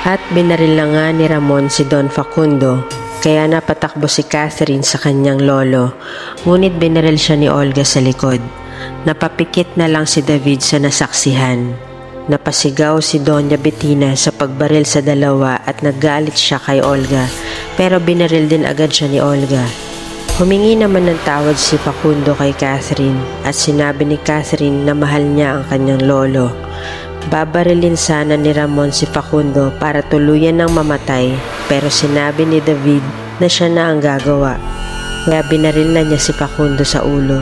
At binaril na nga ni Ramon si Don Facundo, kaya napatakbo si Catherine sa kanyang lolo, ngunit binaril siya ni Olga sa likod. Napapikit na lang si David sa nasaksihan. Napasigaw si Doña Bettina sa pagbaril sa dalawa at naggalit siya kay Olga, pero binaril din agad siya ni Olga. Humingi naman ng tawad si Facundo kay Catherine at sinabi ni Catherine na mahal niya ang kanyang lolo. Babarilin sana ni Ramon si Facundo para tuluyan ng mamatay, pero sinabi ni David na siya na ang gagawa. Kaya binaril na niya si Facundo sa ulo.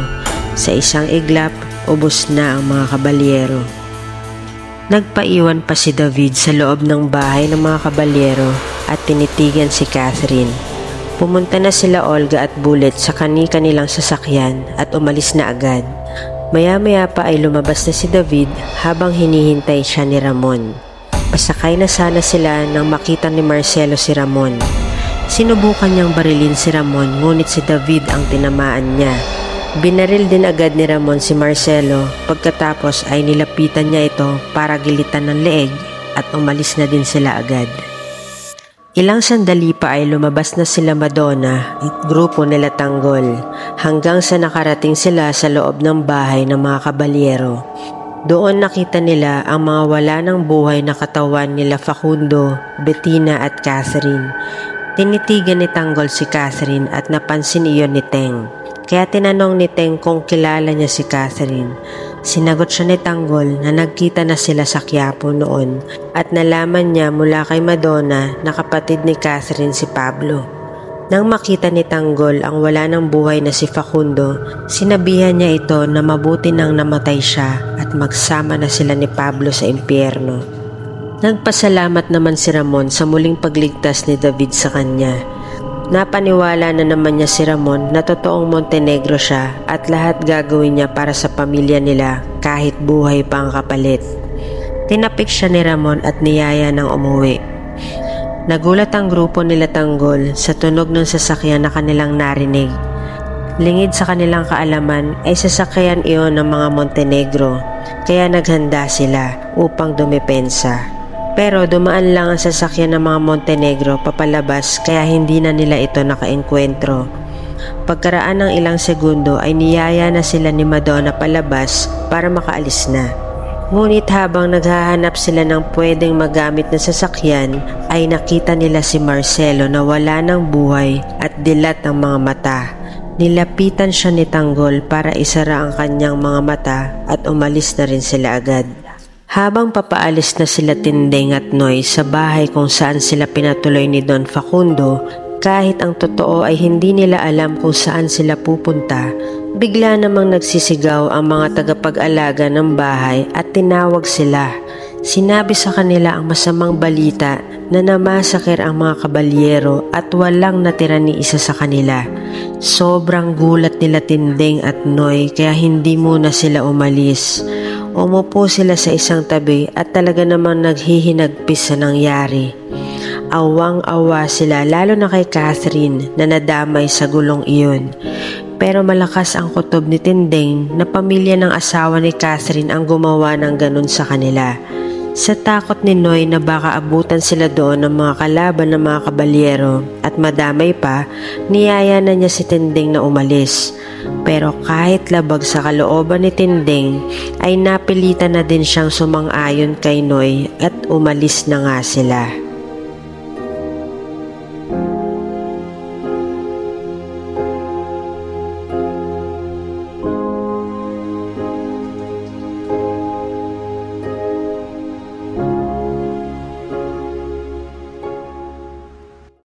Sa isang iglap, ubos na ang mga kabalyero. Nagpaiwan pa si David sa loob ng bahay ng mga kabalyero at tinitigan si Catherine. Pumunta na sila Olga at Bullet sa kani-kanilang sasakyan at umalis na agad. Maya-maya pa ay lumabas na si David habang hinihintay siya ni Ramon. Pasakay na sana sila nang makita ni Marcelo si Ramon. Sinubukan niyang barilin si Ramon, ngunit si David ang tinamaan niya. Binaril din agad ni Ramon si Marcelo, pagkatapos ay nilapitan niya ito para gilitan ng leeg at umalis na din sila agad. Ilang sandali pa ay lumabas na sila Madonna at grupo nila Tanggol hanggang sa nakarating sila sa loob ng bahay ng mga kabalyero. Doon nakita nila ang mga wala ng buhay na katawan nila Facundo, Bettina at Catherine. Tinitigan ni Tanggol si Catherine at napansin iyon ni Teng. Kaya tinanong ni Teng kung kilala niya si Catherine. Sinagot siya ni Tanggol na nagkita na sila sa Quiapo noon at nalaman niya mula kay Madonna na kapatid ni Catherine si Pablo. Nang makita ni Tanggol ang wala ng buhay na si Facundo, sinabihan niya ito na mabuti nang namatay siya at magsama na sila ni Pablo sa impyerno. Nagpasalamat naman si Ramon sa muling pagligtas ni David sa kanya. Napaniwala na naman niya si Ramon na totoong Montenegro siya at lahat gagawin niya para sa pamilya nila kahit buhay pa ang kapalit. Tinapik siya ni Ramon at niyaya ng umuwi. Nagulat ang grupo nila Tanggol sa tunog ng sasakyan na kanilang narinig. Lingid sa kanilang kaalaman ay sasakyan iyon ng mga Montenegro, kaya naghanda sila upang dumepensa. Pero dumaan lang ang sasakyan ng mga Montenegro papalabas kaya hindi na nila ito nakaenkwentro. Pagkaraan ng ilang segundo ay niyaya na sila ni Madonna palabas para makaalis na. Ngunit habang naghahanap sila ng pwedeng magamit na sasakyan ay nakita nila si Marcelo na wala ng buhay at dilat ang mga mata. Nilapitan siya ni Tanggol para isara ang kanyang mga mata at umalis na rin sila agad. Habang papaalis na sila Tindeng at Noy sa bahay kung saan sila pinatuloy ni Don Facundo, kahit ang totoo ay hindi nila alam kung saan sila pupunta, bigla namang nagsisigaw ang mga tagapag-alaga ng bahay at tinawag sila. Sinabi sa kanila ang masamang balita na namasakir ang mga kabalyero at walang natira ni isa sa kanila. Sobrang gulat nila Tindeng at Noy kaya hindi muna sila umalis. Umupo sila sa isang tabi at talaga namang naghihinagpis sa nangyari. Awang-awa sila lalo na kay Catherine na nadamay sa gulong iyon. Pero malakas ang kutob ni Tindeng na pamilya ng asawa ni Catherine ang gumawa ng ganun sa kanila. Sa takot ni Noy na baka abutan sila doon ng mga kalaban ng mga kabalyero at madamay pa, niyaya na niya si Tindeng na umalis. Pero kahit labag sa kalooban ni Tindeng ay napilitan na din siyang sumang-ayon kay Noy at umalis na nga sila.